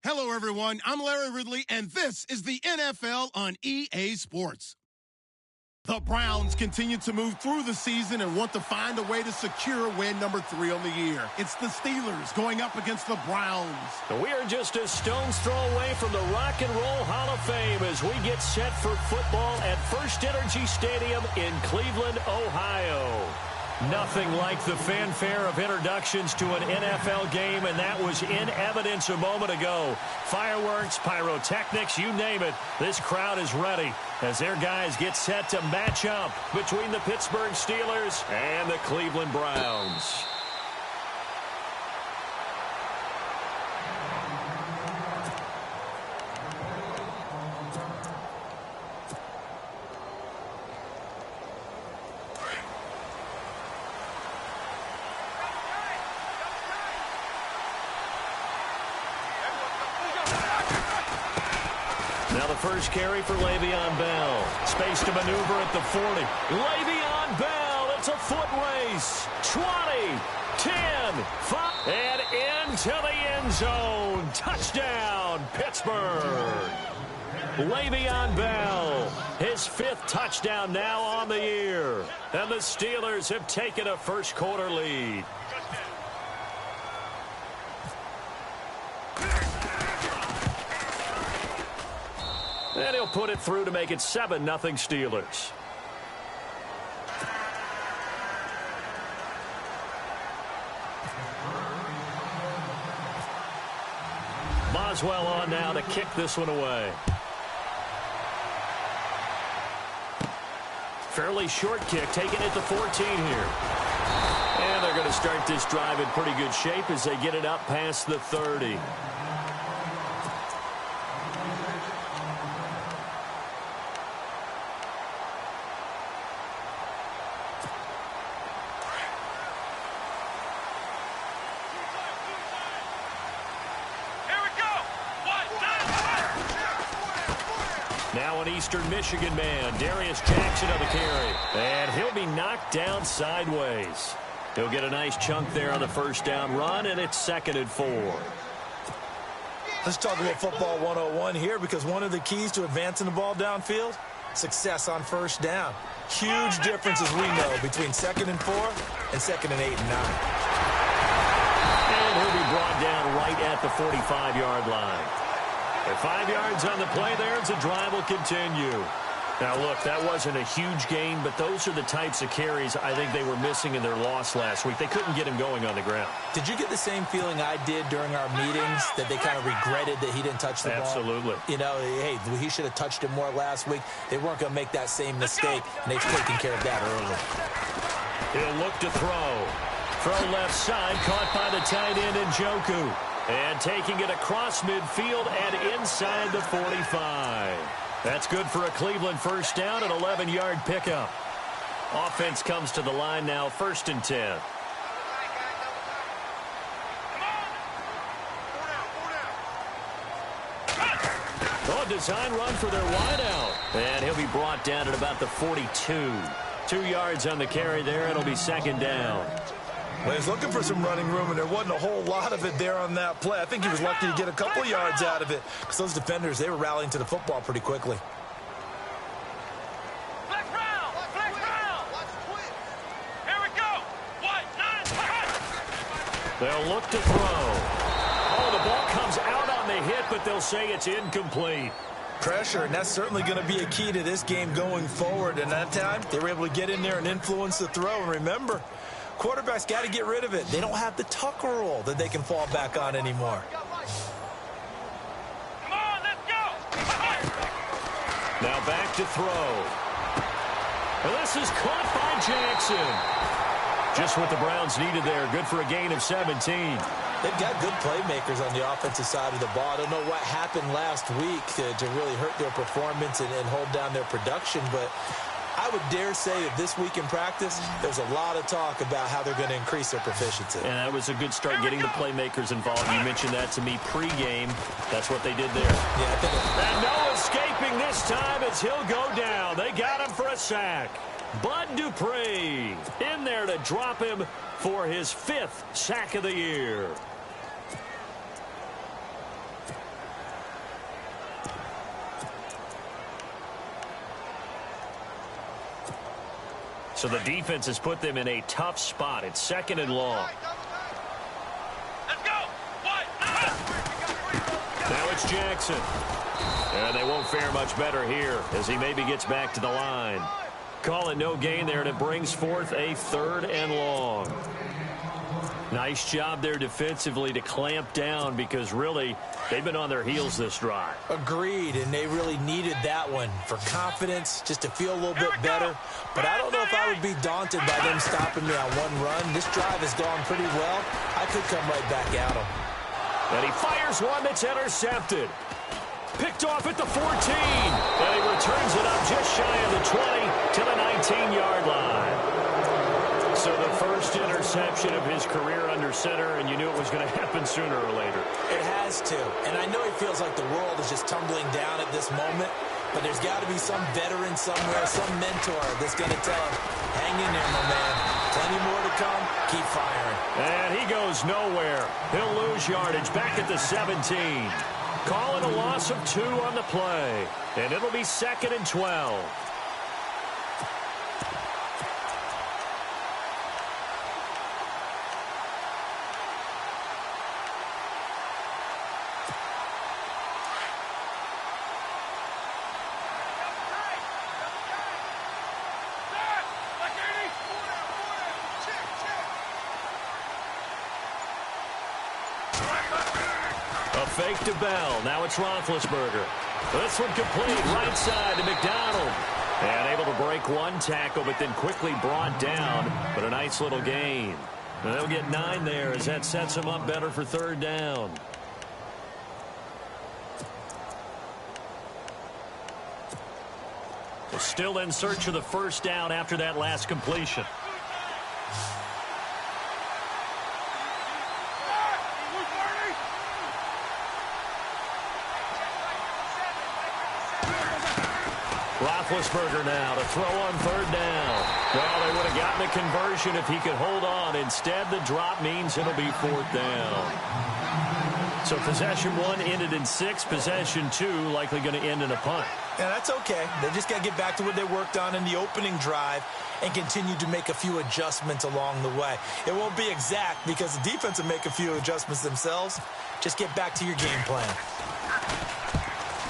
Hello, everyone. I'm Larry Ridley, and this is the NFL on EA Sports. The Browns continue to move through the season and want to find a way to secure win number 3 on the year. It's the Steelers going up against the Browns. We are just a stone's throw away from the Rock and Roll Hall of Fame as we get set for football at First Energy Stadium in Cleveland, Ohio. Nothing like the fanfare of introductions to an NFL game, and that was in evidence a moment ago. Fireworks, pyrotechnics, you name it. This crowd is ready as their guys get set to match up between the Pittsburgh Steelers and the Cleveland Browns. Now the first carry for Le'Veon Bell. Space to maneuver at the 40. Le'Veon Bell, it's a foot race. 20, 10, 5, and into the end zone. Touchdown, Pittsburgh. Le'Veon Bell, his 5th touchdown now on the year. And the Steelers have taken a first quarter lead. And he'll put it through to make it 7-0 Steelers. Boswell on now to kick this one away. Fairly short kick, taken at the 14 here. And they're going to start this drive in pretty good shape as they get it up past the 30. Now an Eastern Michigan man, Darius Jackson on the carry. And he'll be knocked down sideways. He'll get a nice chunk there on the first down run, and it's 2nd and 4. Let's talk about football 101 here, because one of the keys to advancing the ball downfield, success on first down. Huge difference, as we know, between 2nd and 4 and 2nd and 8 and 9. And he'll be brought down right at the 45-yard line. And 5 yards on the play there as the drive will continue. Now, look, that wasn't a huge gain, but those are the types of carries I think they were missing in their loss last week. They couldn't get him going on the ground. Did you get the same feeling I did during our meetings, that they kind of regretted that he didn't touch the ball? Absolutely. You know, hey, he should have touched it more last week. They weren't going to make that same mistake, and they've taken care of that early. He'll look to throw. Throw left side, caught by the tight end Njoku. And taking it across midfield and inside the 45. That's good for a Cleveland first down, an 11-yard pickup. Offense comes to the line now, 1st and 10. Oh, design run for their wideout. And he'll be brought down at about the 42. 2 yards on the carry there. It'll be 2nd down. Well, he's looking for some running room, and there wasn't a whole lot of it there on that play. I think he was lucky to get a couple yards out of it, because those defenders, they were rallying to the football pretty quickly. Here we go. 1, 9, they'll look to throw. Oh, the ball comes out on the hit, but they'll say it's incomplete. Pressure, and that's certainly going to be a key to this game going forward. And that time, they were able to get in there and influence the throw. And remember, quarterbacks got to get rid of it. They don't have the tuck rule that they can fall back on anymore. come on, let's go. Now back to throw. And this is caught by Jackson. Just what the Browns needed there. Good for a gain of 17. They've got good playmakers on the offensive side of the ball. I don't know what happened last week to really hurt their performance and hold down their production, but I would dare say that this week in practice, there's a lot of talk about how they're going to increase their proficiency. And that was a good start, getting the playmakers involved. You mentioned that to me pregame. That's what they did there. Yeah, I think and no escaping this time as he'll go down. They got him for a sack. Bud Dupree in there to drop him for his 5th sack of the year. So the defense has put them in a tough spot. It's 2nd and long. Let's go. Now it's Jackson. And they won't fare much better here as he maybe gets back to the line. Call it no gain there, and it brings forth a 3rd and long. Nice job there defensively to clamp down because really they've been on their heels this drive. Agreed, and they really needed that one for confidence, just to feel a little bit better. But I don't know if I would be daunted by them stopping me on one run. This drive has gone pretty well. I could come right back at them. And he fires one that's intercepted. Picked off at the 14. And he returns it up just shy of the 20 to the 19-yard line. So the first interception of his career under center, and you knew it was going to happen sooner or later. It has to. And I know he feels like the world is just tumbling down at this moment, but there's got to be some veteran somewhere, some mentor that's going to tell him, hang in there, my man. Plenty more to come. Keep firing. And he goes nowhere. He'll lose yardage back at the 17. Calling a loss of 2 on the play. And it'll be 2nd and 12. Fake to Bell. Now it's Roethlisberger. This one complete. Right side to McDonald. And able to break one tackle, but then quickly brought down. But a nice little gain. And they'll get 9 there as that sets them up better for 3rd down. They're still in search of the 1st down after that last completion. Roethlisberger now to throw on 3rd down. Well, they would have gotten a conversion if he could hold on. Instead, the drop means it'll be 4th down. So possession 1 ended in 6. Possession 2 likely going to end in a punt. Yeah, that's okay. They just got to get back to what they worked on in the opening drive and continue to make a few adjustments along the way. It won't be exact because the defense will make a few adjustments themselves. Just get back to your game plan.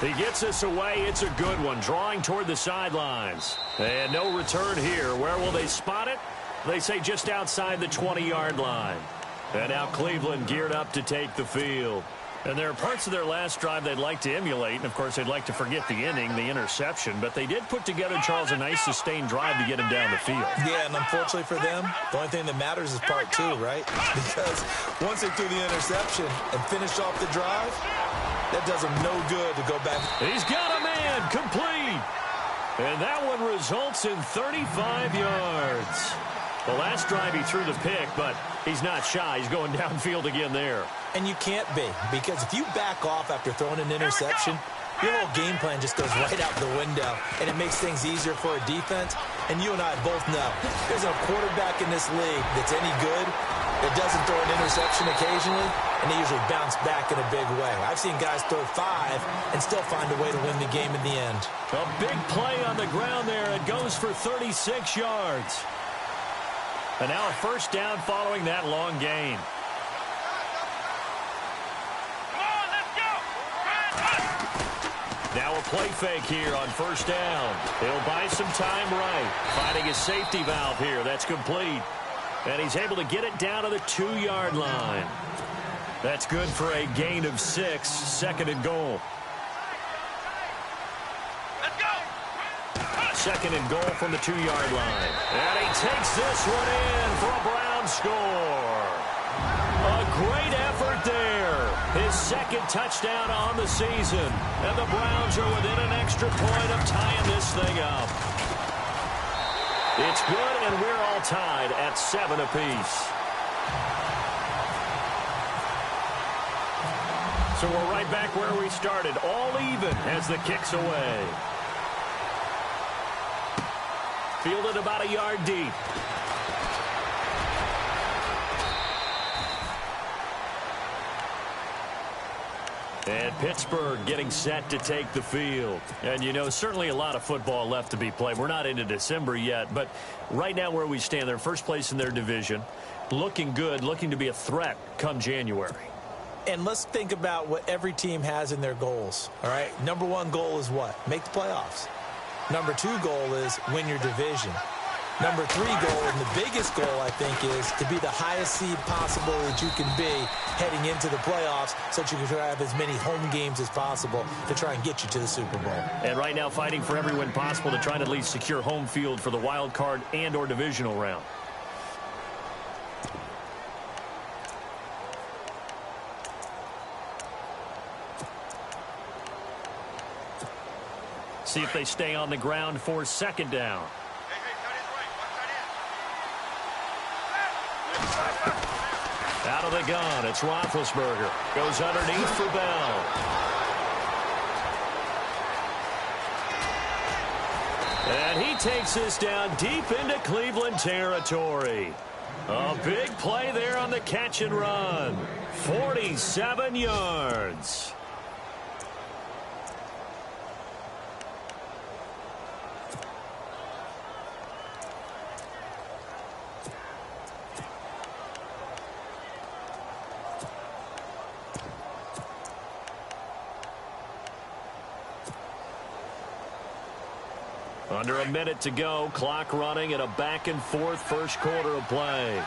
He gets us away. It's a good one. Drawing toward the sidelines. And no return here. Where will they spot it? They say just outside the 20-yard line. And now Cleveland geared up to take the field. And there are parts of their last drive they'd like to emulate. And, of course, they'd like to forget the inning, the interception. But they did put together, Charles, a nice sustained drive to get him down the field. Yeah, and unfortunately for them, the only thing that matters is part 2, right? Because once they threw the interception and finished off the drive, that does them no good to go back. He's got a man complete. And that one results in 35 yards. The last drive he threw the pick, but he's not shy. He's going downfield again there. And you can't be, because if you back off after throwing an interception, your whole game plan just goes right out the window, and it makes things easier for a defense. And you and I both know there's no quarterback in this league that's any good that doesn't throw an interception occasionally, and they usually bounce back in a big way. I've seen guys throw 5 and still find a way to win the game in the end. A big play on the ground there. It goes for 36 yards. And now a 1st down following that long gain. Come on, let's go. Now a play fake here on 1st down. He'll buy some time right. Finding his safety valve here. That's complete. And he's able to get it down to the 2-yard line. That's good for a gain of 6. 2nd and goal. Let's go. 2nd and goal from the 2-yard line. And he takes this one in for a Brown score. A great effort there. His 2nd touchdown on the season. And the Browns are within an extra point of tying this thing up. It's good, and we're all tied at 7 apiece. So we're right back where we started, all even as the kick's away. Fielded about a yard deep. And Pittsburgh getting set to take the field. And, you know, certainly a lot of football left to be played. We're not into December yet, but right now where we stand, they're first place in their division, looking good, looking to be a threat come January. And let's think about what every team has in their goals, all right? Number one goal is what? Make the playoffs. Number two goal is win your division. Number three goal, and the biggest goal, I think, is to be the highest seed possible that you can be heading into the playoffs so that you can try to have as many home games as possible to try and get you to the Super Bowl. And right now fighting for every win possible to try and at least secure home field for the wild card and or divisional round. See if they stay on the ground for second down. Out of the gun, it's Roethlisberger. Goes underneath for Bell. And he takes this down deep into Cleveland territory. A big play there on the catch and run. 47 yards. Under a minute to go, clock running in a back-and-forth first quarter of play.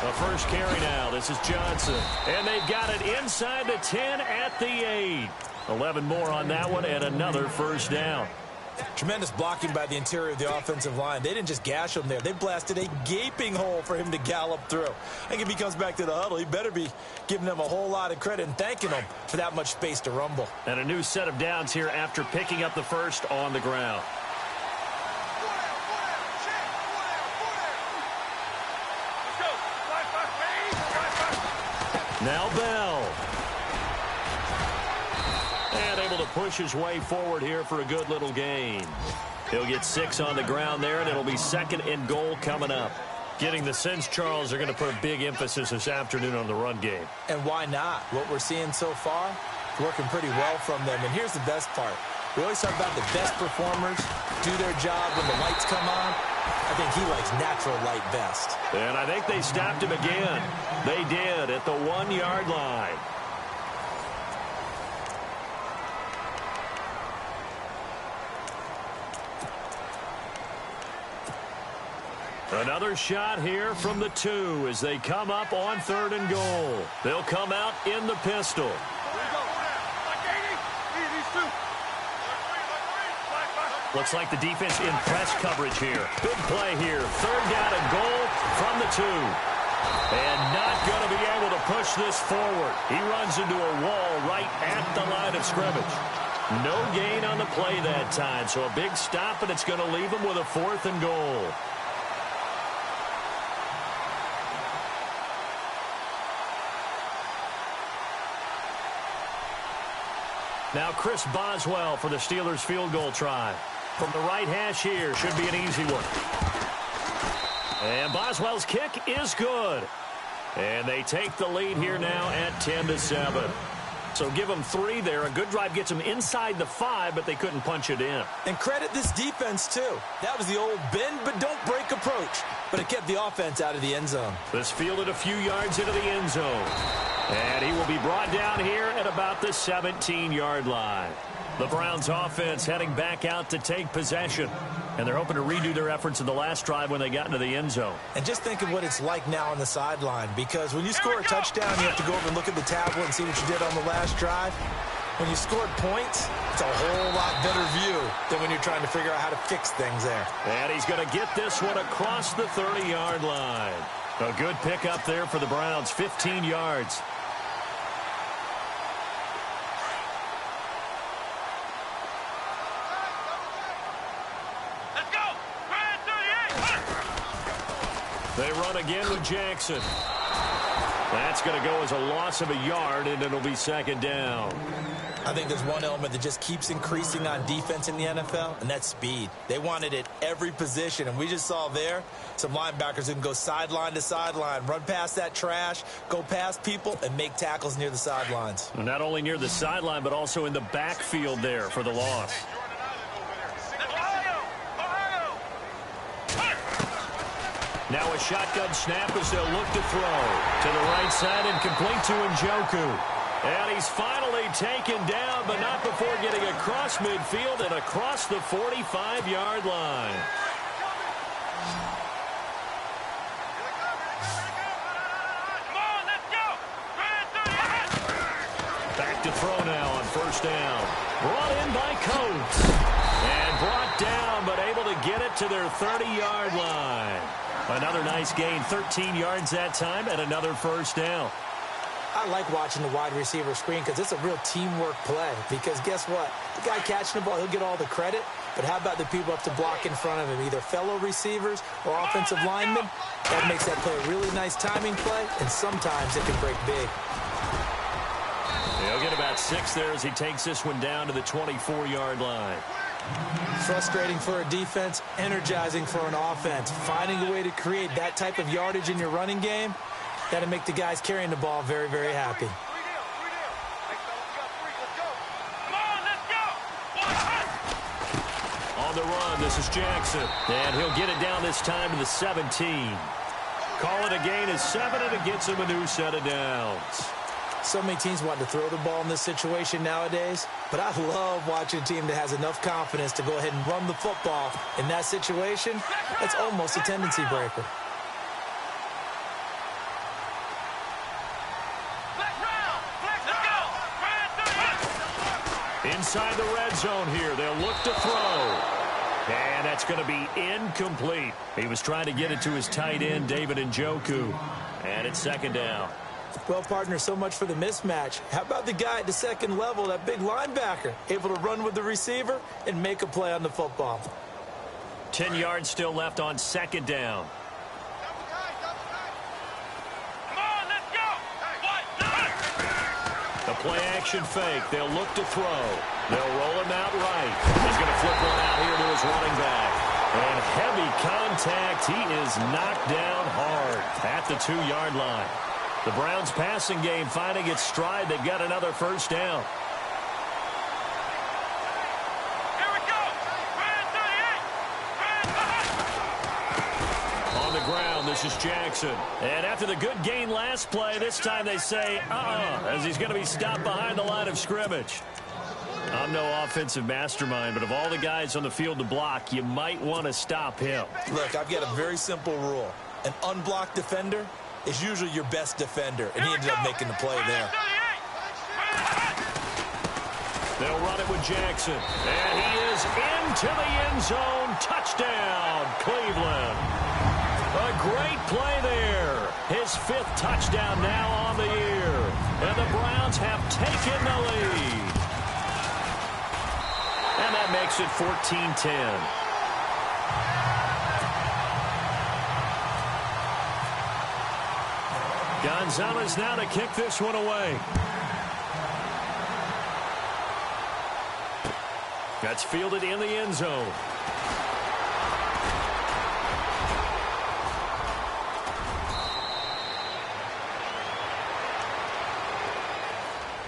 A first carry now. This is Johnson. And they've got it inside the 10 at the 8. 11 more on that one and another first down. Tremendous blocking by the interior of the offensive line. They didn't just gash him there. They blasted a gaping hole for him to gallop through. I think if he comes back to the huddle, he better be giving them a whole lot of credit and thanking them for that much space to rumble. And a new set of downs here after picking up the first on the ground. Now Bell. And able to push his way forward here for a good little gain. He'll get 6 on the ground there, and it'll be second and goal coming up. Getting the sense, Charles, they're going to put a big emphasis this afternoon on the run game. And why not? What we're seeing so far, working pretty well from them. And here's the best part. We always talk about the best performers do their job when the lights come on. I think he likes natural light best. And I think they stopped him again. They did at the 1-yard line. Another shot here from the 2 as they come up on 3rd and goal. They'll come out in the pistol. Looks like the defense in press coverage here. Big play here. 3rd down and goal from the 2. And not going to be able to push this forward. He runs into a wall right at the line of scrimmage. No gain on the play that time. So a big stop, and it's going to leave him with a 4th and goal. Now Chris Boswell for the Steelers field goal try. From the right hash here, should be an easy one. And Boswell's kick is good. And they take the lead here now at 10-7. So give them 3 there. A good drive gets them inside the 5, but they couldn't punch it in. And credit this defense, too. That was the old bend but don't break approach. But it kept the offense out of the end zone. This fielded a few yards into the end zone. And he will be brought down here at about the 17-yard line. The Browns offense heading back out to take possession. And they're hoping to redo their efforts in the last drive when they got into the end zone. And just think of what it's like now on the sideline. Because when you score a touchdown, you have to go over and look at the tablet and see what you did on the last drive. When you scored points, it's a whole lot better view than when you're trying to figure out how to fix things there. And he's going to get this one across the 30-yard line. A good pickup there for the Browns, 15 yards. They run again with Jackson. That's going to go as a loss of a yard, and it'll be second down. I think there's one element that just keeps increasing on defense in the NFL, and that's speed. They want it at every position, and we just saw there some linebackers who can go sideline to sideline, run past that trash, go past people, and make tackles near the sidelines. Not only near the sideline, but also in the backfield there for the loss. Now a shotgun snap as they'll look to throw. To the right side and complete to Njoku. And he's finally taken down, but not before getting across midfield and across the 45-yard line. Back to throw now on first down. Brought in by Coates. And brought down, but able to get it to their 30-yard line. Another nice gain, 13 yards that time, and another first down. I like watching the wide receiver screen because it's a real teamwork play. Because guess what? The guy catching the ball, he'll get all the credit. But how about the people up to block in front of him, either fellow receivers or offensive linemen? That makes that play a really nice timing play, and sometimes it can break big. He'll get about 6 there as he takes this one down to the 24-yard line. Frustrating for a defense, energizing for an offense. Finding a way to create that type of yardage in your running game, that'll make the guys carrying the ball very, very happy. On the run, this is Jackson. And he'll get it down this time to the 17. Call it a gain of 7, and it gets him a new set of downs. So many teams want to throw the ball in this situation nowadays, but I love watching a team that has enough confidence to go ahead and run the football in that situation. That's almost a tendency breaker. Inside the red zone here, they'll look to throw. And that's going to be incomplete. He was trying to get it to his tight end, David Njoku. And it's second down. Well, partner, so much for the mismatch. How about the guy at the second level, that big linebacker, able to run with the receiver and make a play on the football? 10 yards still left on second down. The play action fake. They'll look to throw. They'll roll him out right. He's going to flip one out here to his running back. And heavy contact. He is knocked down hard at the 2-yard line. The Browns passing game finding its stride. They've got another first down. Here we go. On the ground, this is Jackson. And after the good gain last play, this time they say, as he's going to be stopped behind the line of scrimmage. I'm no offensive mastermind, but of all the guys on the field to block, you might want to stop him. Look, I've got a very simple rule. An unblocked defender is usually your best defender, and he ended up making the play there. They'll run it with Jackson. And he is into the end zone. Touchdown, Cleveland. A great play there. His 5th touchdown now on the year. And the Browns have taken the lead. And that makes it 14-10. Gonzalez now to kick this one away. That's fielded in the end zone.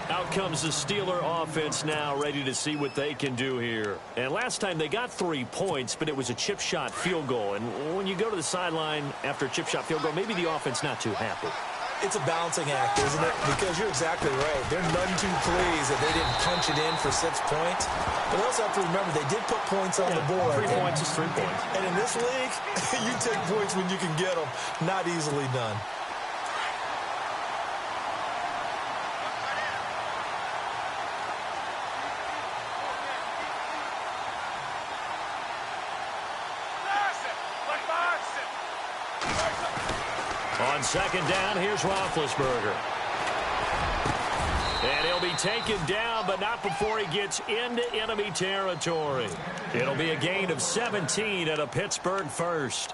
Out comes the Steeler offense now, ready to see what they can do here. And last time they got 3 points, but it was a chip shot field goal. And when you go to the sideline after a chip shot field goal, maybe the offense not too happy. It's a balancing act, isn't it? Because you're exactly right. They're none too pleased that they didn't punch it in for 6 points. But they also have to remember they did put points on the board. 3 points is 3 points. And in this league, you take points when you can get them. Not easily done. On second down, here's Roethlisberger. And he'll be taken down, but not before he gets into enemy territory. It'll be a gain of 17 at a Pittsburgh first.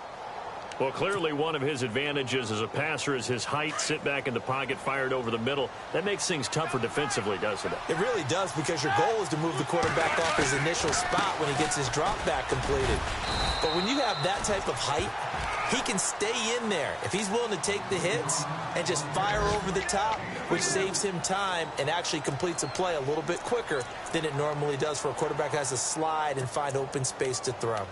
Well, clearly one of his advantages as a passer is his height, sit back in the pocket, fired over the middle. That makes things tougher defensively, doesn't it? It really does, because your goal is to move the quarterback off his initial spot when he gets his drop back completed. But when you have that type of height, he can stay in there if he's willing to take the hits and just fire over the top, which saves him time and actually completes a play a little bit quicker than it normally does for a quarterback who has to slide and find open space to throw.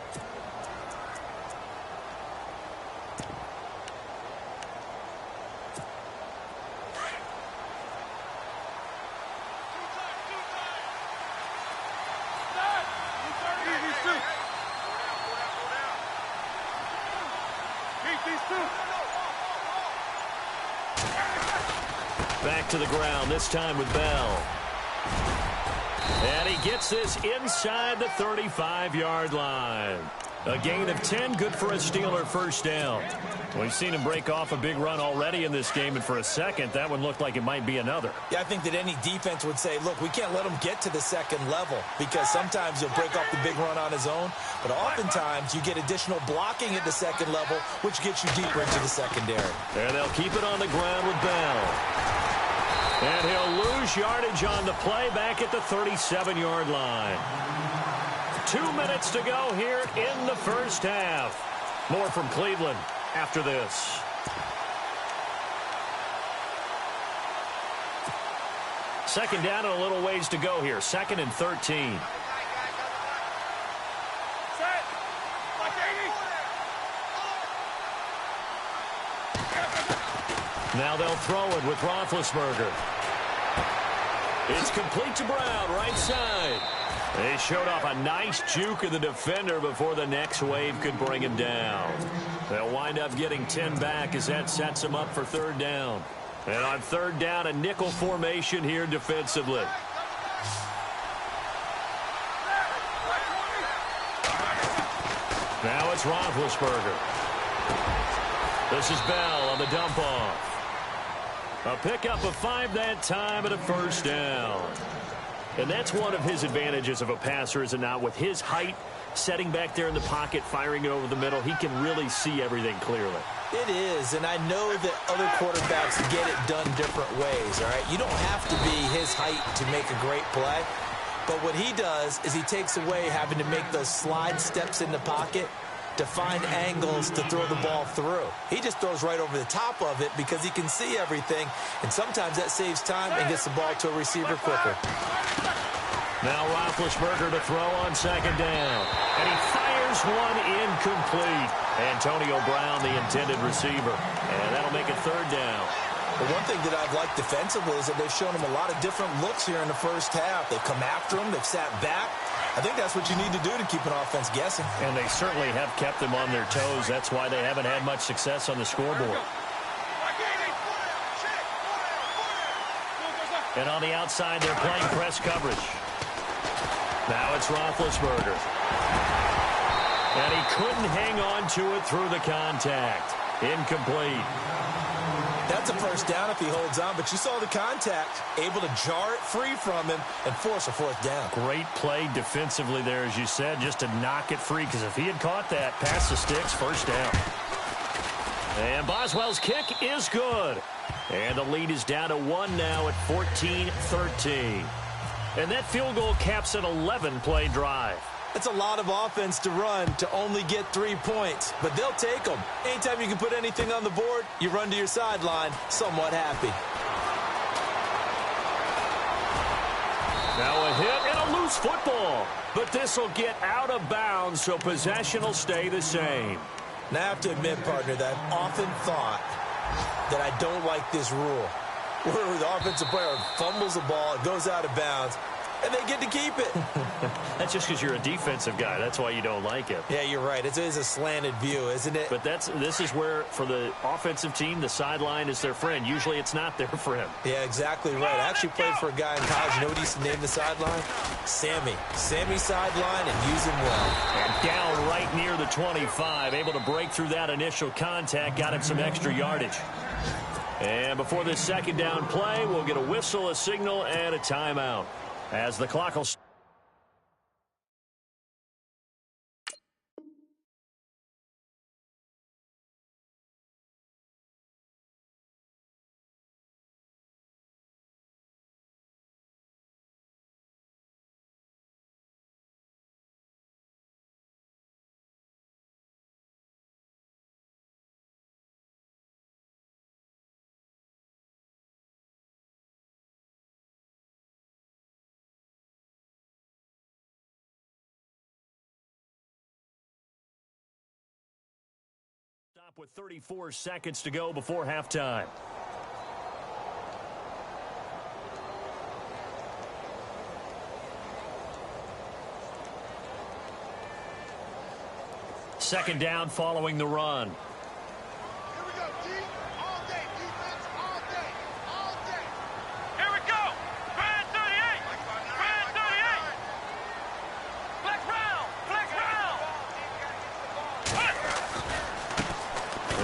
Back to the ground, this time with Bell. And he gets this inside the 35-yard line. A gain of 10, good for a Steeler first down. We've seen him break off a big run already in this game, and for a second, that one looked like it might be another. Yeah, I think that any defense would say, look, we can't let him get to the second level, because sometimes he'll break off the big run on his own, but oftentimes you get additional blocking at the second level, which gets you deeper into the secondary. And they'll keep it on the ground with Bell. And he'll lose yardage on the play back at the 37-yard line. 2 minutes to go here in the first half. More from Cleveland after this. Second down and a little ways to go here. 2nd and 13. Now they'll throw it with Roethlisberger. It's complete to Brown, right side. They showed off a nice juke of the defender before the next wave could bring him down. They'll wind up getting 10 back as that sets them up for third down. And on third down, a nickel formation here defensively. Now it's Roethlisberger. This is Bell on the dump off. A pickup of 5 that time and a first down. And that's one of his advantages of a passer, is it not? With his height, setting back there in the pocket, firing it over the middle, he can really see everything clearly. It is, and I know that other quarterbacks get it done different ways, all right? You don't have to be his height to make a great play, but what he does is he takes away having to make those slide steps in the pocket to find angles to throw the ball through. He just throws right over the top of it because he can see everything, and sometimes that saves time and gets the ball to a receiver quicker. Now Roethlisberger to throw on second down, and he fires one incomplete. Antonio Brown, the intended receiver, and that'll make it third down. But one thing that I've liked defensively is that they've shown him a lot of different looks here in the first half. They've come after him, they've sat back. I think that's what you need to do to keep an offense guessing. And they certainly have kept them on their toes. That's why they haven't had much success on the scoreboard. And on the outside, they're playing press coverage. Now it's Roethlisberger. And he couldn't hang on to it through the contact. Incomplete. That's a first down if he holds on, but you saw the contact, able to jar it free from him and force a fourth down. Great play defensively there, as you said, just to knock it free, because if he had caught that, past the sticks, first down. And Boswell's kick is good. And the lead is down to 1 now at 14-13. And that field goal caps an 11-play drive. It's a lot of offense to run to only get 3 points, but they'll take them. Anytime you can put anything on the board, you run to your sideline somewhat happy. Now a hit and a loose football, but this will get out of bounds, so possession will stay the same. Now I have to admit, partner, that I've often thought that I don't like this rule, where the offensive player fumbles the ball, it goes out of bounds, and they get to keep it. That's just because you're a defensive guy. That's why you don't like it. Yeah, you're right. It is a slanted view, isn't it? But this is where, for the offensive team, the sideline is their friend. Usually it's not their friend. Yeah, exactly right. I actually played for a guy in college. You know what he used to name the sideline? Sammy. Sammy sideline, and use him well. And down right near the 25. Able to break through that initial contact. Got him some extra yardage. And before this second down play, we'll get a whistle, a signal, and a timeout. As the clock will With 34 seconds to go before halftime. Second down following the run. Here we go, D. All day. Defense all day. All day. Here we go. Brand 38. Brand 38. Flex round. Flex round.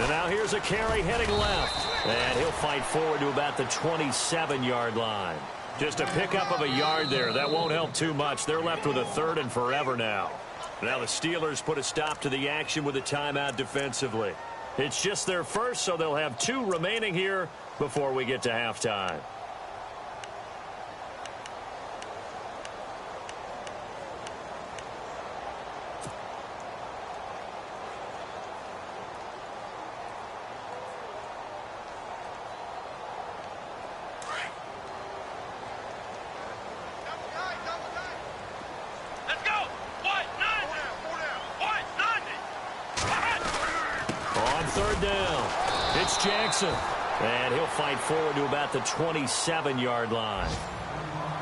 And now here's a carry heading left. And he'll fight forward to about the 27-yard line. Just a pickup of a yard there. That won't help too much. They're left with a third and forever now. Now the Steelers put a stop to the action with a timeout defensively. It's just their first, so they'll have 2 remaining here before we get to halftime. Third down. It's Jackson. And he'll fight forward to about the 27-yard line.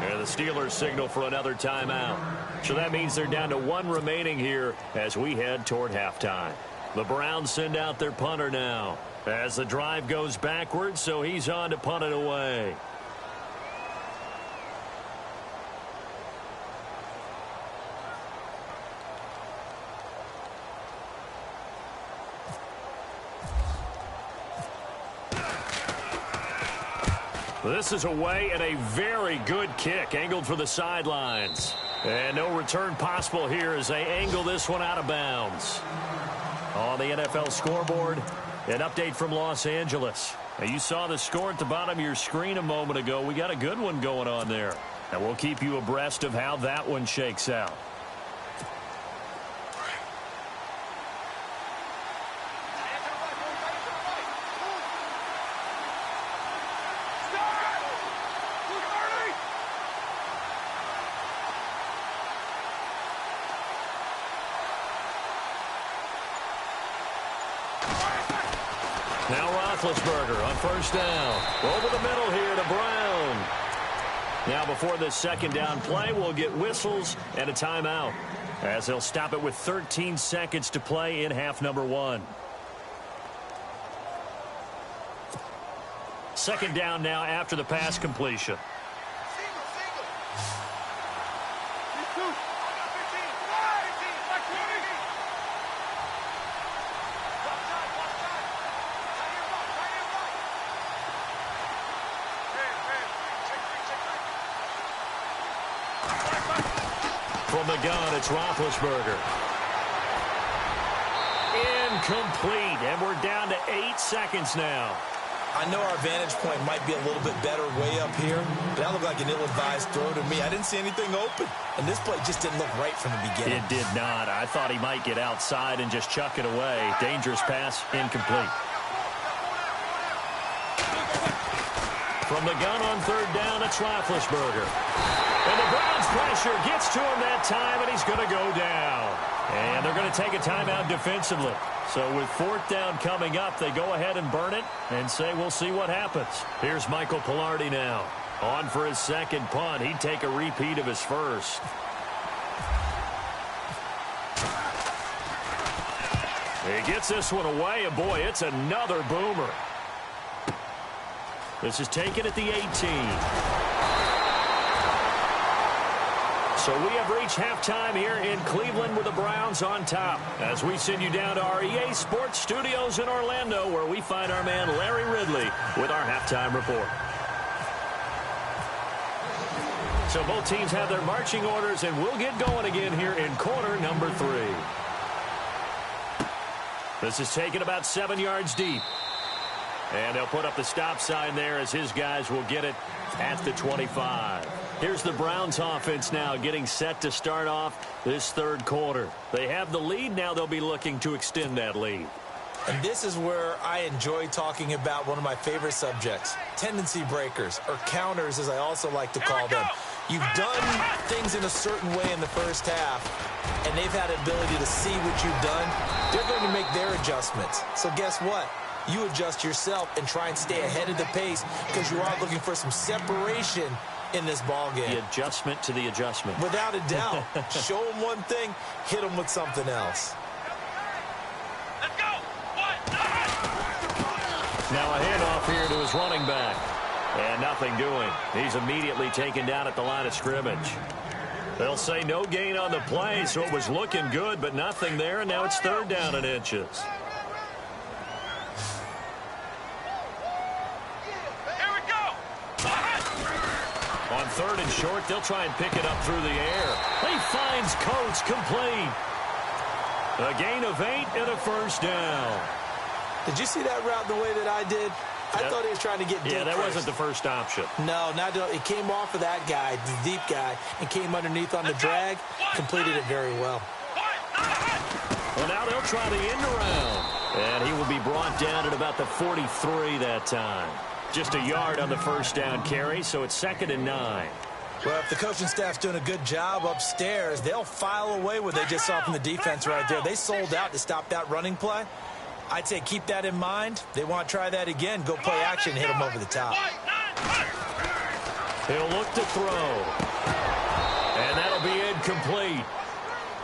And the Steelers signal for another timeout. So that means they're down to 1 remaining here as we head toward halftime. The Browns send out their punter now as the drive goes backwards, so he's on to punt it away. This is away and a very good kick angled for the sidelines. And no return possible here as they angle this one out of bounds. On the NFL scoreboard, an update from Los Angeles. Now, you saw the score at the bottom of your screen a moment ago. We got a good one going on there. And we'll keep you abreast of how that one shakes out. Now Roethlisberger on first down. Over the middle here to Brown. Now before this second down play, we'll get whistles and a timeout, as they'll stop it with 13 seconds to play in half number 1. Second down now after the pass completion. From the gun, it's Roethlisberger. Incomplete, and we're down to 8 seconds now. I know our vantage point might be a little bit better way up here, but that looked like an ill-advised throw to me. I didn't see anything open, and this play just didn't look right from the beginning. It did not. I thought he might get outside and just chuck it away. Dangerous pass, incomplete. From the gun on third down, it's Roethlisberger. And the Browns pressure gets to him that time, and he's going to go down. And they're going to take a timeout defensively. So with fourth down coming up, they go ahead and burn it and say we'll see what happens. Here's Michael Pilardi now. On for his second punt. He'd take a repeat of his first. He gets this one away, and boy, it's another boomer. This is taken at the 18. So we have reached halftime here in Cleveland with the Browns on top, as we send you down to our EA Sports Studios in Orlando, where we find our man Larry Ridley with our halftime report. So both teams have their marching orders, and we'll get going again here in quarter number 3. This is taken about 7 yards deep. And they'll put up the stop sign there as his guys will get it at the 25. Here's the Browns offense now getting set to start off this third quarter. They have the lead. Now they'll be looking to extend that lead. And this is where I enjoy talking about one of my favorite subjects, tendency breakers, or counters as I also like to call them. You've done things in a certain way in the first half, and they've had an ability to see what you've done. They're going to make their adjustments. So guess what? You adjust yourself and try and stay ahead of the pace because you are looking for some separation in this ball game. The adjustment to the adjustment. Without a doubt. Show them one thing, hit them with something else. Let's go. Now a handoff here to his running back. And nothing doing. He's immediately taken down at the line of scrimmage. They'll say no gain on the play, so it was looking good, but nothing there, and now it's 3rd down and inches. Here we go. On 3rd and short, they'll try and pick it up through the air. He finds Coates complete. A gain of 8 and a 1st down. Did you see that route the way that I did? I thought he was trying to get deep. Yeah, that first. wasn't the first option. No, it came off of that guy, the deep guy, and came underneath on the drag. Completed it very well. Well, now they'll try the end around. And he will be brought down at about the 43 that time. Just a yard on the 1st down carry, so it's 2nd and 9. Well, if the coaching staff's doing a good job upstairs, they'll file away what they just saw from the defense right there. They sold out to stop that running play. I'd say keep that in mind. They want to try that again. Go play action and hit them over the top. He'll look to throw. And that'll be incomplete.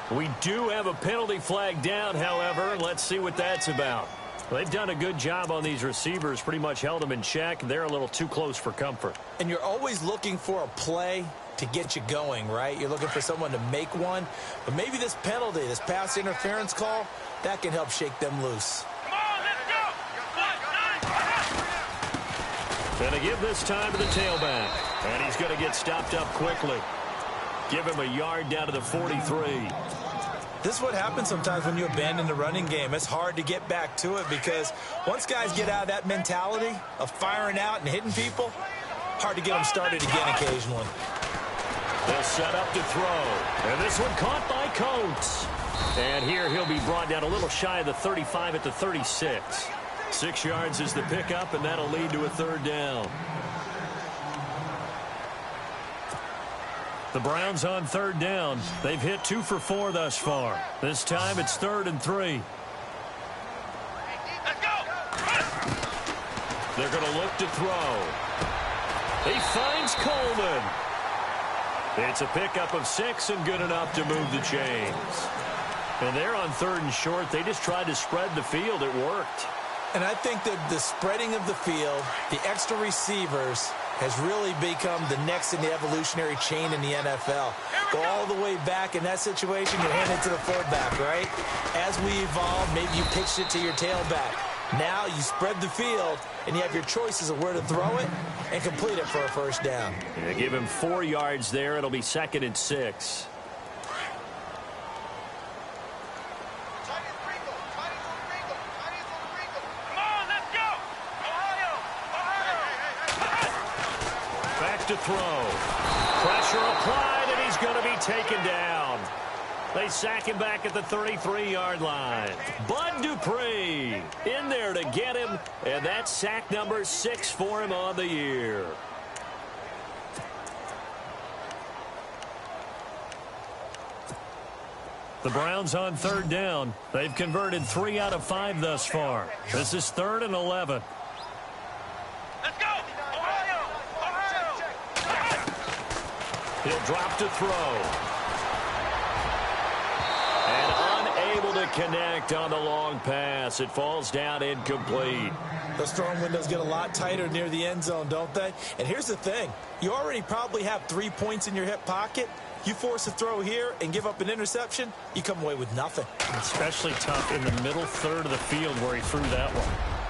We do have a penalty flag down, however. Let's see what that's about. They've done a good job on these receivers, pretty much held them in check. They're a little too close for comfort. And you're always looking for a play to get you going, right? You're looking for someone to make one. But maybe this penalty, this pass interference call, that can help shake them loose. Gonna give this time to the tailback. And he's going to get stopped up quickly. Give him a yard down to the 43. This is what happens sometimes when you abandon the running game. It's hard to get back to it because once guys get out of that mentality of firing out and hitting people, hard to get them started again occasionally. They'll set up to throw. And this one caught by Coates. And here he'll be brought down a little shy of the 35 at the 36. 6 yards is the pickup, and that'll lead to a 3rd down. The Browns on 3rd down. They've hit 2 for 4 thus far. This time it's 3rd and 3. Let's go. They're going to look to throw. He finds Coleman. It's a pickup of 6 and good enough to move the chains. And they're on 3rd and short. They just tried to spread the field. It worked. And I think that the spreading of the field, the extra receivers, has really become the next in the evolutionary chain in the NFL. Go all the way back in that situation, you hand it to the fullback, right? As we evolve, maybe you pitched it to your tailback. Now you spread the field, and you have your choices of where to throw it and complete it for a 1st down. Yeah, give him 4 yards there. It'll be 2nd and 6. To throw. Pressure applied, and he's going to be taken down. They sack him back at the 33-yard line. Bud Dupree in there to get him, and that's sack number 6 for him on the year. The Browns on 3rd down. They've converted 3 out of 5 thus far. This is 3rd and 11. Let's go. He'll drop to throw. And unable to connect on the long pass. It falls down incomplete. Those throwing windows get a lot tighter near the end zone, don't they? And here's the thing. You already probably have 3 points in your hip pocket. You force a throw here and give up an interception, you come away with nothing. Especially tough in the middle 3rd of the field where he threw that one.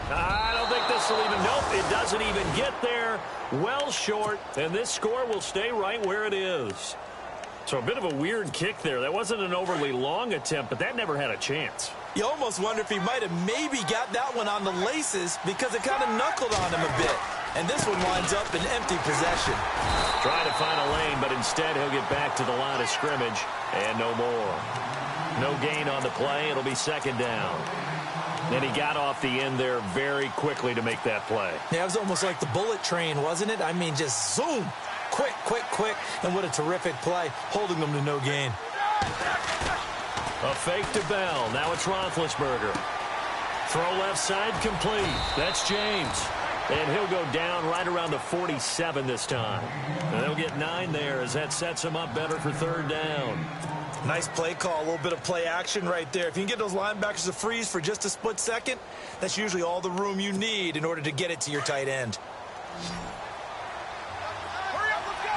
I don't think this will even, nope, it doesn't even get there. Well short, and this score will stay right where it is. So a bit of a weird kick there. That wasn't an overly long attempt, but that never had a chance. You almost wonder if he might have maybe got that one on the laces because it kind of knuckled on him a bit. And this one winds up in empty possession. Trying to find a lane, but instead he'll get back to the line of scrimmage and no more. No gain on the play. It'll be 2nd down. And he got off the end there very quickly to make that play. Yeah, it was almost like the bullet train, wasn't it? I mean, just zoom. Quick, quick, quick, and what a terrific play, holding them to no gain. A fake to Bell. Now it's Roethlisberger. Throw left side complete. That's James. And he'll go down right around the 47 this time. And they'll get 9 there as that sets him up better for third down. Nice play call, a little bit of play action right there. If you can get those linebackers to freeze for just a split second, that's usually all the room you need in order to get it to your tight end. Hurry up, let's go!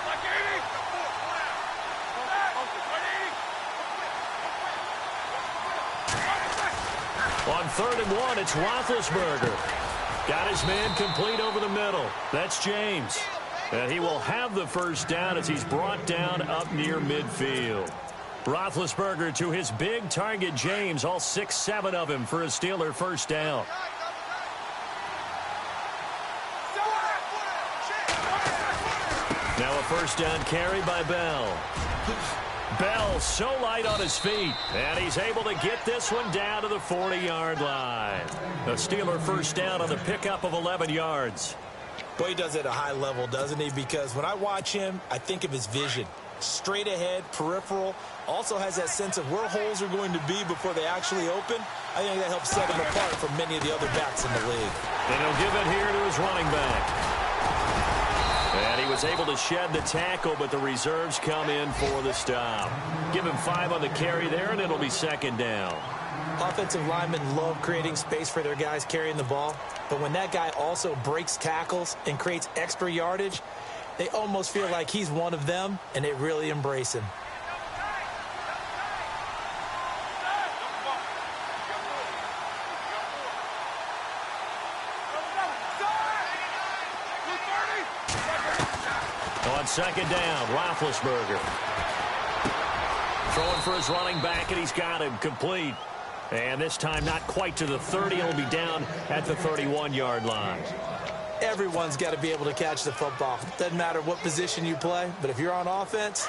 Like 80! On 3rd and 1, it's Roethlisberger. Got his man complete over the middle. That's James. And he will have the first down as he's brought down up near midfield. Roethlisberger to his big target, James, all 6-7 of him for a Steeler first down. Now a first down carry by Bell. Bell so light on his feet, and he's able to get this one down to the 40-yard line. A Steeler first down on the pickup of 11 yards. Boy, he does it at a high level, doesn't he? Because when I watch him, I think of his vision. Straight ahead, peripheral, also has that sense of where holes are going to be before they actually open. I think that helps set him apart from many of the other backs in the league. And he'll give it here to his running back. And he was able to shed the tackle, but the reserves come in for the stop. Give him 5 on the carry there, and it'll be second down. Offensive linemen love creating space for their guys carrying the ball, but when that guy also breaks tackles and creates extra yardage, they almost feel like he's one of them, and they really embrace him. On second down, Roethlisberger. Throwing for his running back, and he's got him complete. And this time not quite to the 30. It'll be down at the 31-yard line. Everyone's got to be able to catch the football. Doesn't matter what position you play, but if you're on offense,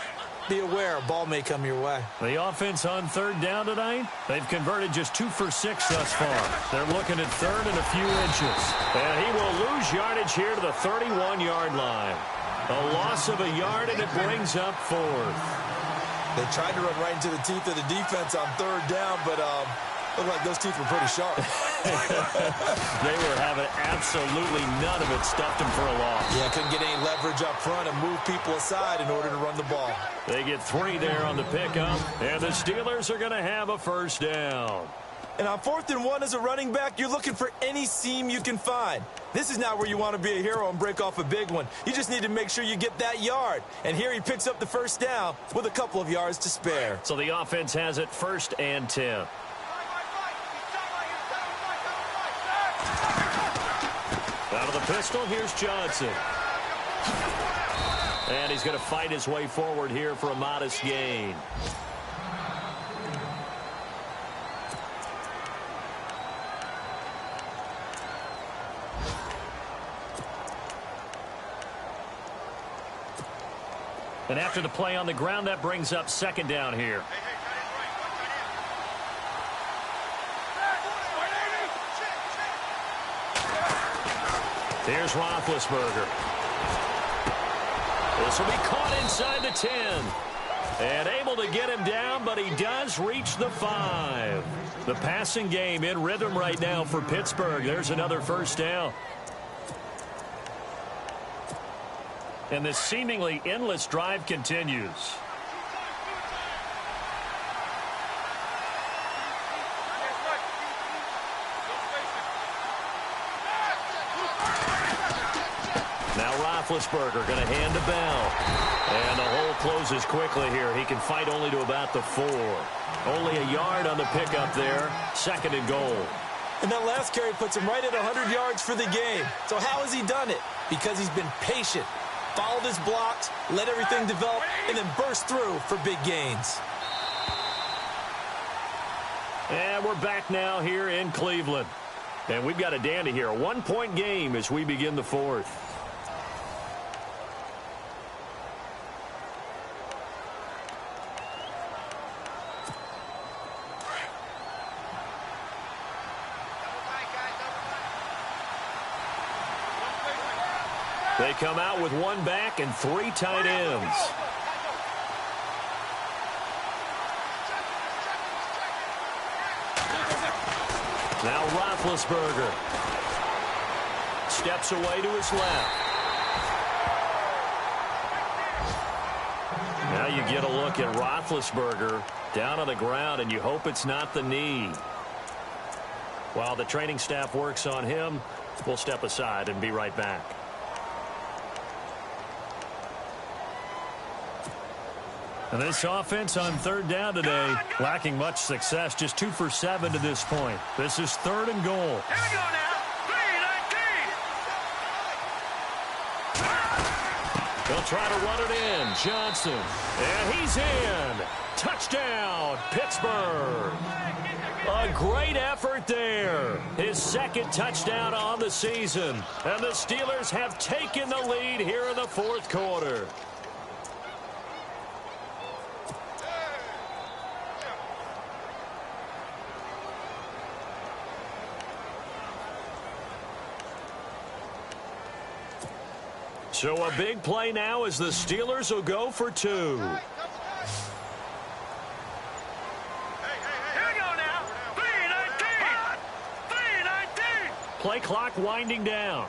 be aware a ball may come your way. The offense on third down tonight, they've converted just 2 for 6 thus far. They're looking at third and a few inches. And he will lose yardage here to the 31-yard line. A loss of a yard, and it brings up 4th. They tried to run right into the teeth of the defense on third down, but looked like those teeth were pretty sharp. They were having absolutely none of it, stuffed them for a loss. Yeah, couldn't get any leverage up front and move people aside in order to run the ball. They get 3 there on the pickup, and the Steelers are going to have a first down. And on 4th and 1 as a running back, you're looking for any seam you can find. This is not where you want to be a hero and break off a big one. You just need to make sure you get that yard. And here he picks up the first down with a couple of yards to spare. So the offense has it 1st and 10. Out of the pistol, here's Johnson. And he's going to fight his way forward here for a modest gain. And after the play on the ground, that brings up second down here. Here's Roethlisberger. This will be caught inside the 10. And able to get him down, but he does reach the 5. The passing game in rhythm right now for Pittsburgh. There's another first down. And this seemingly endless drive continues. Now Roethlisberger going to hand to Bell. And the hole closes quickly here. He can fight only to about the 4. Only a yard on the pickup there. 2nd and goal. And that last carry puts him right at 100 yards for the game. So how has he done it? Because he's been patient. Followed his blocks, let everything develop, and then burst through for big gains. And we're back now here in Cleveland. And we've got a dandy here. A 1-point game as we begin the 4th. They come out with one back and 3 tight ends. Now Roethlisberger steps away to his left. Now you get a look at Roethlisberger down on the ground, and you hope it's not the knee. While the training staff works on him, we'll step aside and be right back. And this offense on 3rd down today, lacking much success, just 2 for 7 to this point. This is 3rd and goal. Here we go now. 3-19. He'll try to run it in. Johnson. And he's in. Touchdown, Pittsburgh. A great effort there. His 2nd touchdown on the season. And the Steelers have taken the lead here in the 4th quarter. So a big play now as the Steelers will go for 2. Here we go now. 3-19. 3-19. Play clock winding down.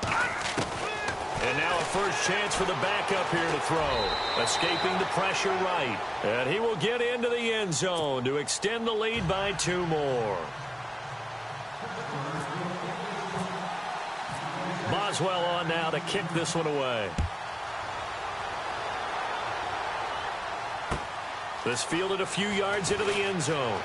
And now a first chance for the backup here to throw. Escaping the pressure right. And he will get into the end zone to extend the lead by 2 more. Boswell on now to kick this one away. This fielded a few yards into the end zone.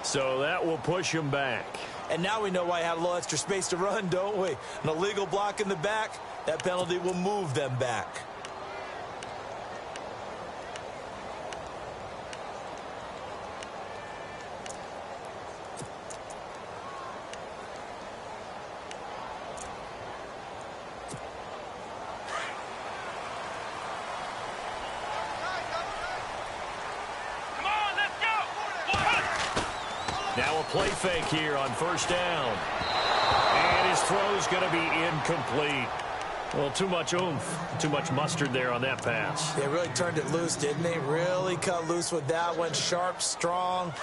So that will push him back. And now we know why he had a little extra space to run, don't we? An illegal block in the back, that penalty will move them back. Now a play fake here on 1st down. And his throw's going to be incomplete. Well, too much oomph, too much mustard there on that pass. They really turned it loose, didn't they? Really cut loose with that one. Sharp, strong.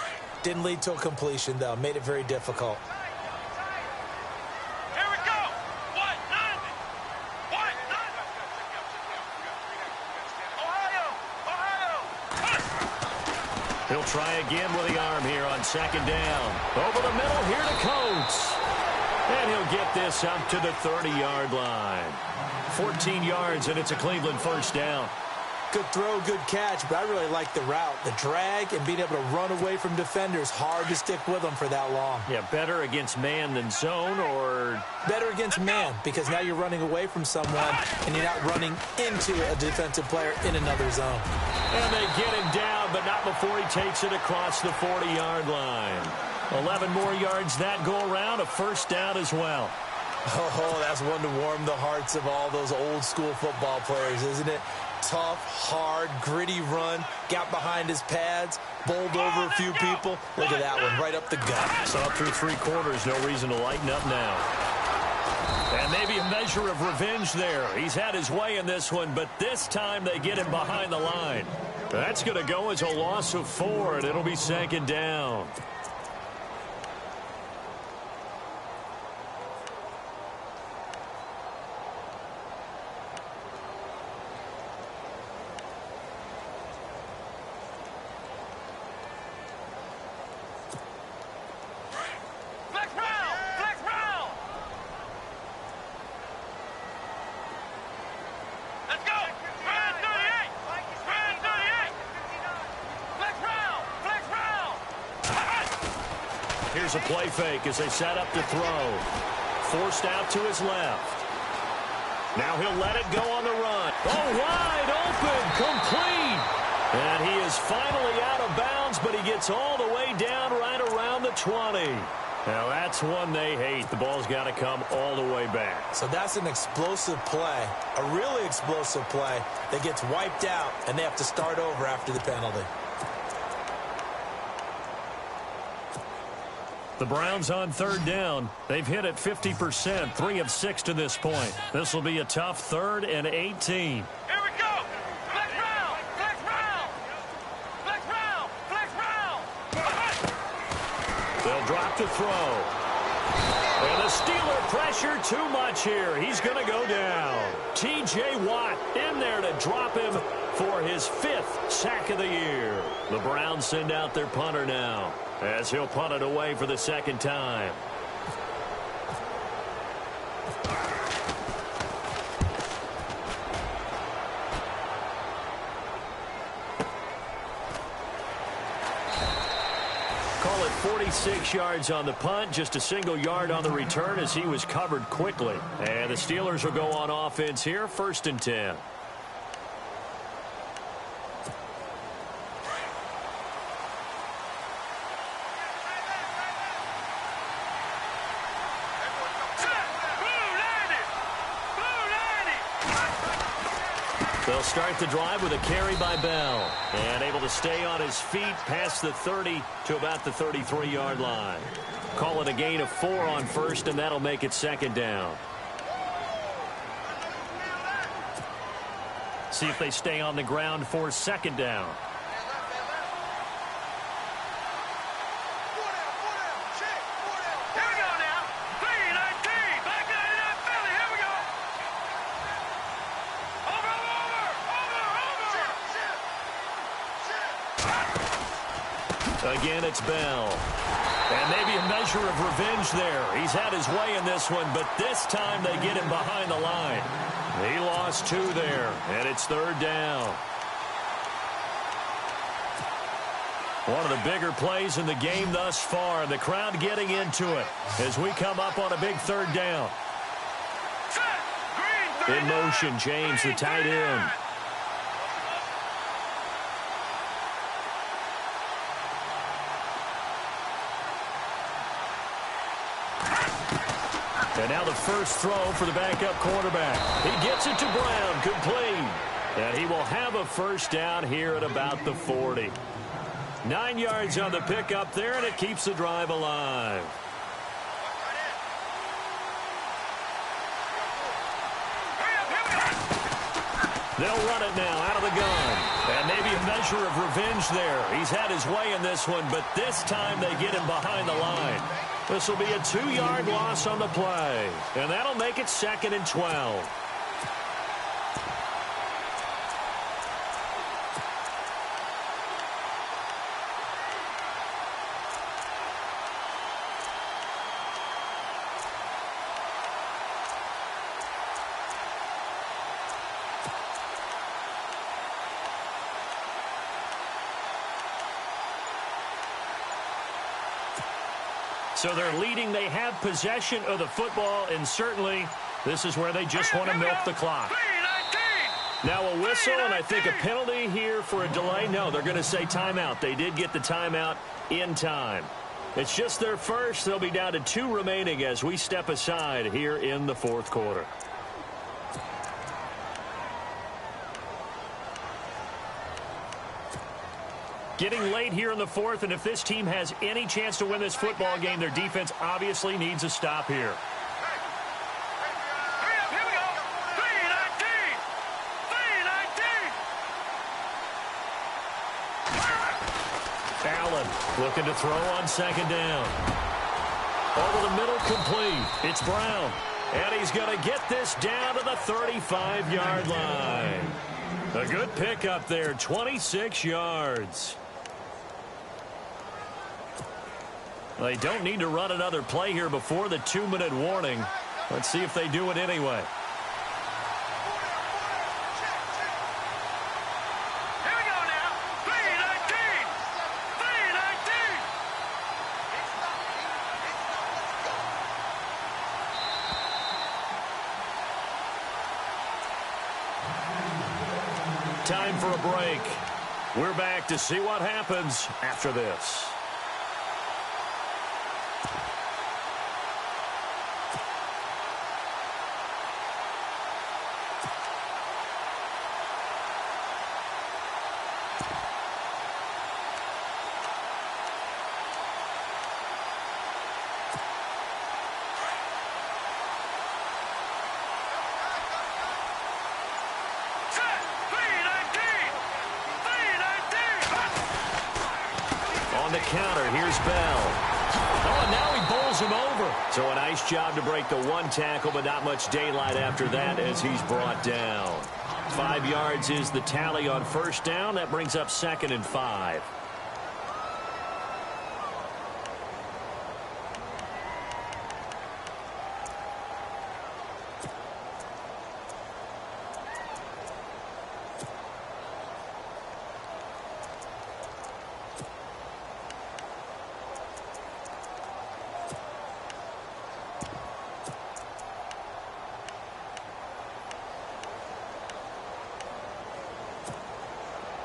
Didn't lead to a completion, though. Made it very difficult. Here we go. 1-9. Ohio. He'll try again with the arm here on 2nd down. Over the middle here to Coates. And he'll get this up to the 30-yard line. 14 yards, and it's a Cleveland 1st down. Good throw, good catch, but I really like the route. The drag and being able to run away from defenders. Hard to stick with them for that long. Yeah, better against man than zone, or... Better against man, because now you're running away from someone, and you're not running into a defensive player in another zone. And they get him down, but not before he takes it across the 40-yard line. 11 more yards that go around, a 1st down as well. Oh, that's one to warm the hearts of all those old-school football players, isn't it? Tough, hard, gritty run, got behind his pads, bowled over a few people. Look at that one, right up the gut. So up through 3 quarters, no reason to lighten up now. And maybe a measure of revenge there. He's had his way in this one, but this time they get him behind the line. That's going to go as a loss of 4, and it'll be 2nd down. Here's a play fake as they set up to throw. Forced out to his left. Now he'll let it go on the run. Oh, wide open, complete. And he is finally out of bounds, but he gets all the way down right around the 20. Now that's one they hate. The ball's got to come all the way back. So that's an explosive play, a really explosive play that gets wiped out, and they have to start over after the penalty. The Browns on third down. They've hit it 50%, 3 of 6 to this point. This will be a tough 3rd and 18. Here we go. Flex round. Flex round. Flex round. Flex round. They'll drop to throw. And the Steeler pressure too much here. He's going to go down. T.J. Watt in there to drop him for his 5th sack of the year. The Browns send out their punter now, as he'll punt it away for the 2nd time. Call it 46 yards on the punt, just a single yard on the return as he was covered quickly. And the Steelers will go on offense here, 1st and 10. They'll start the drive with a carry by Bell. And able to stay on his feet past the 30 to about the 33-yard line. Call it a gain of 4 on 1st, and that'll make it 2nd down. See if they stay on the ground for 2nd down. Again, it's Bell. And maybe a measure of revenge there. He's had his way in this one, but this time they get him behind the line. He lost 2 there, and it's 3rd down. One of the bigger plays in the game thus far. The crowd getting into it as we come up on a big 3rd down. In motion, James, the tight end. And now the first throw for the backup quarterback. He gets it to Brown, complete. And he will have a 1st down here at about the 40. 9 yards on the pickup there, and it keeps the drive alive. They'll run it now out of the gun. And maybe a measure of revenge there. He's had his way in this one, but this time they get him behind the line. This will be a 2-yard loss on the play. And that'll make it 2nd and 12. So they're leading. They have possession of the football, and certainly this is where they just want to milk the clock. Now a whistle, and I think a penalty here for a delay. No, they're going to say timeout. They did get the timeout in time. It's just their first. They'll be down to 2 remaining as we step aside here in the 4th quarter. Getting late here in the 4th, and if this team has any chance to win this football game, their defense obviously needs a stop here. Here we go. 3-19. 3-19. Allen looking to throw on 2nd down. Over the middle, complete. It's Brown. And he's going to get this down to the 35-yard line. A good pickup there, 26 yards. They don't need to run another play here before the 2-minute warning. Let's see if they do it anyway. Here we go now. 3-19. 3-19. Time for a break. We're back to see what happens after this. on the counter. Here's Bell. Oh, and now he bowls him over. So a nice job to break the one tackle, but not much daylight after that as he's brought down. 5 yards is the tally on first down. That brings up 2nd and 5.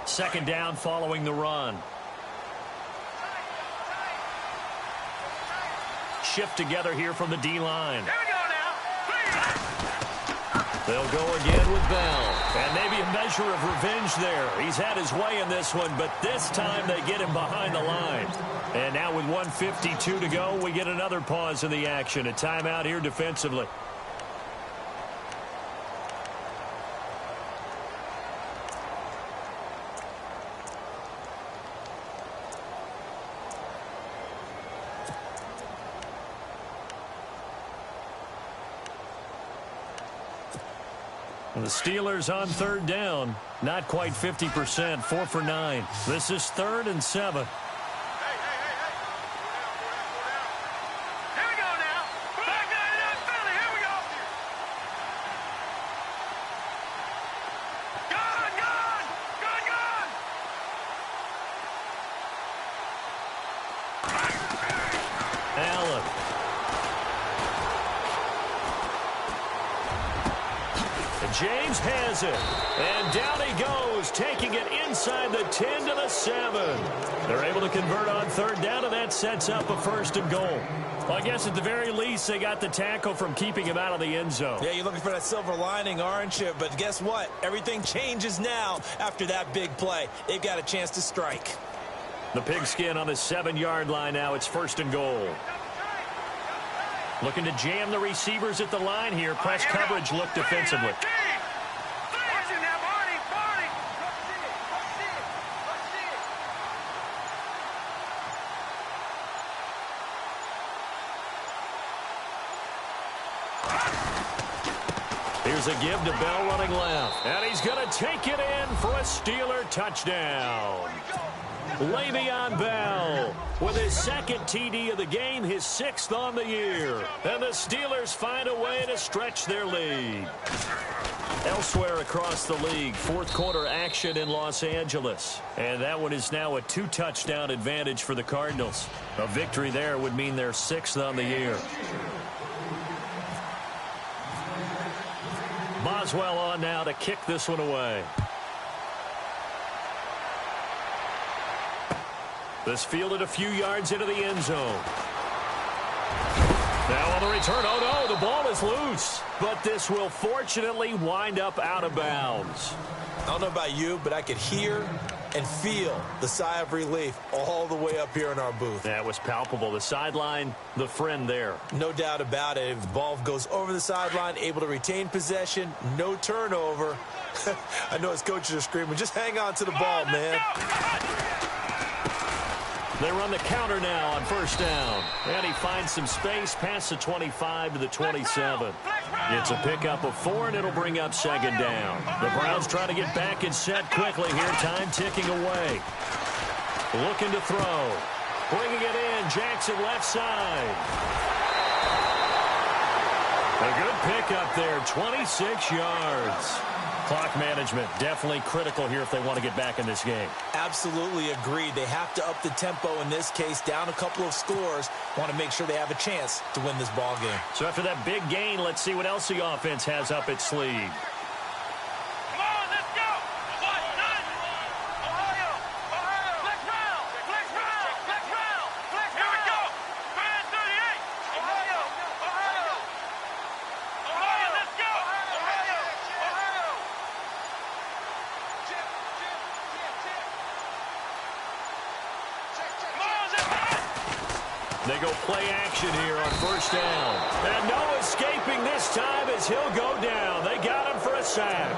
Second down following the run. Shift together here from the D-line. Here we go now. They'll go again with Bell. And maybe a measure of revenge there. He's had his way in this one, but this time they get him behind the line. And now with 1:52 to go, we get another pause in the action. A timeout here defensively. The Steelers on third down. Not quite 50%. 4 for 9. This is 3rd and 7. Hey. Here we go now. Back down Philly. Here we go. Gone. Allen. James has it. And down he goes, taking it inside the 10 to the 7. They're able to convert on third down, and that sets up a 1st and goal. Well, I guess at the very least, they got the tackle from keeping him out of the end zone. Yeah, you're looking for that silver lining, aren't you? But guess what? Everything changes now after that big play. They've got a chance to strike. The Pigskin on the 7-yard line now. It's 1st and goal. Looking to jam the receivers at the line here. Press coverage look defensively. Here's a give to Bell running left. And he's going to take it in for a Steeler touchdown. Le'Veon Bell with his 2nd TD of the game, his 6th on the year. And the Steelers find a way to stretch their lead. Elsewhere across the league, 4th quarter action in Los Angeles. And that one is now a 2-touchdown advantage for the Cardinals. A victory there would mean their 6th on the year. Boswell on now to kick this one away. This fielded a few yards into the end zone. Now on the return, oh no, the ball is loose. But this will fortunately wind up out of bounds. I don't know about you, but I could hear and feel the sigh of relief all the way up here in our booth. That was palpable. The sideline, the friend there. No doubt about it. If the ball goes over the sideline, able to retain possession, no turnover. I know his coaches are screaming, just hang on to the ball, man. They run the counter now on 1st down. And he finds some space past the 25 to the 27. It's a pickup of 4, and it'll bring up 2nd down. The Browns trying to get back and set quickly here. Time ticking away. Looking to throw. Bringing it in. Jackson left side. A good pickup there. 26 yards. Clock management definitely critical here if they want to get back in this game. Absolutely agreed. They have to up the tempo in this case, down a couple of scores. Want to make sure they have a chance to win this ball game. So after that big gain, let's see what else the offense has up its sleeve. Come on, let's go. Ohio. Flex round. Here we go. Fan 38. Ohio. Let's go. Ohio. They go play action here on 1st down. And no escaping this time as he'll go down. They got him for a sack.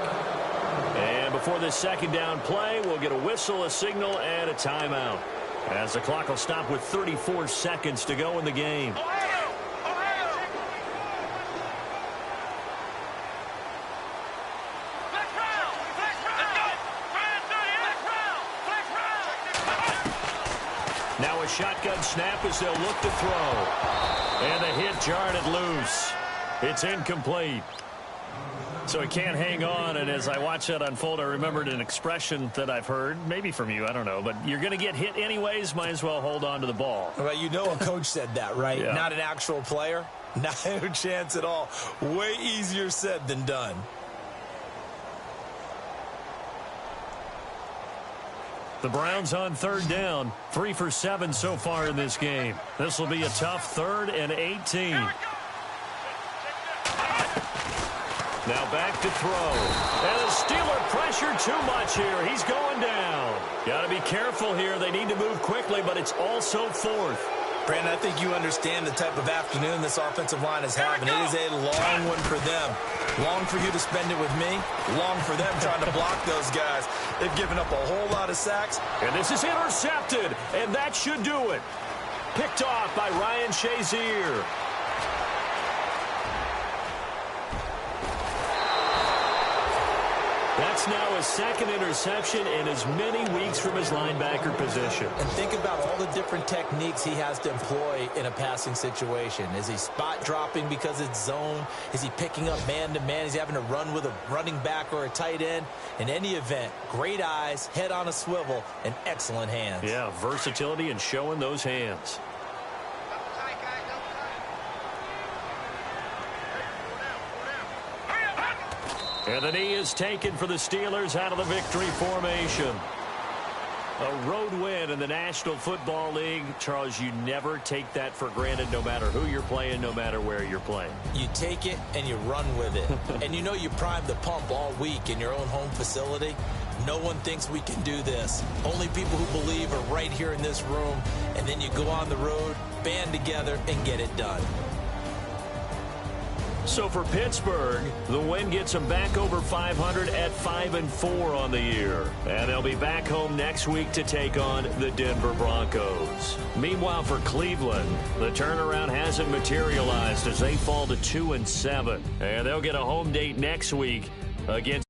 And before this 2nd down play, we'll get a whistle, a signal, and a timeout. As the clock will stop with 34 seconds to go in the game. Now a shotgun snap as they'll look to throw. And a hit jarred it loose. It's incomplete. So he can't hang on, and as I watch that unfold, I remembered an expression that I've heard, maybe from you, I don't know, but you're going to get hit anyways, might as well hold on to the ball. Well, you know a coach said that, right? Yeah. Not an actual player. No chance at all. Way easier said than done. The Browns on third down, 3 for 7 so far in this game. This will be a tough 3rd and 18. Now back to throw. And the Steeler pressure too much here. He's going down. Got to be careful here. They need to move quickly, but it's also 4th. Brandon, I think you understand the type of afternoon this offensive line is having. It is a long one for them. Long for you to spend it with me. Long for them trying to block those guys. They've given up a whole lot of sacks. And this is intercepted, and that should do it. Picked off by Ryan Shazier. That's now his 2nd interception in as many weeks from his linebacker position. And think about all the different techniques he has to employ in a passing situation. Is he spot dropping because it's zone? Is he picking up man-to-man? Is he having to run with a running back or a tight end? In any event, great eyes, head on a swivel, and excellent hands. Yeah, versatility and showing those hands. And the knee is taken for the Steelers out of the victory formation. A road win in the National Football League. Charles, you never take that for granted no matter who you're playing, no matter where you're playing. You take it and you run with it. And you know you primed the pump all week in your own home facility. No one thinks we can do this. Only people who believe are right here in this room. And then you go on the road, band together, and get it done. So for Pittsburgh, the win gets them back over 500 at 5-4 on the year. And they'll be back home next week to take on the Denver Broncos. Meanwhile, for Cleveland, the turnaround hasn't materialized as they fall to 2-7. And they'll get a home date next week against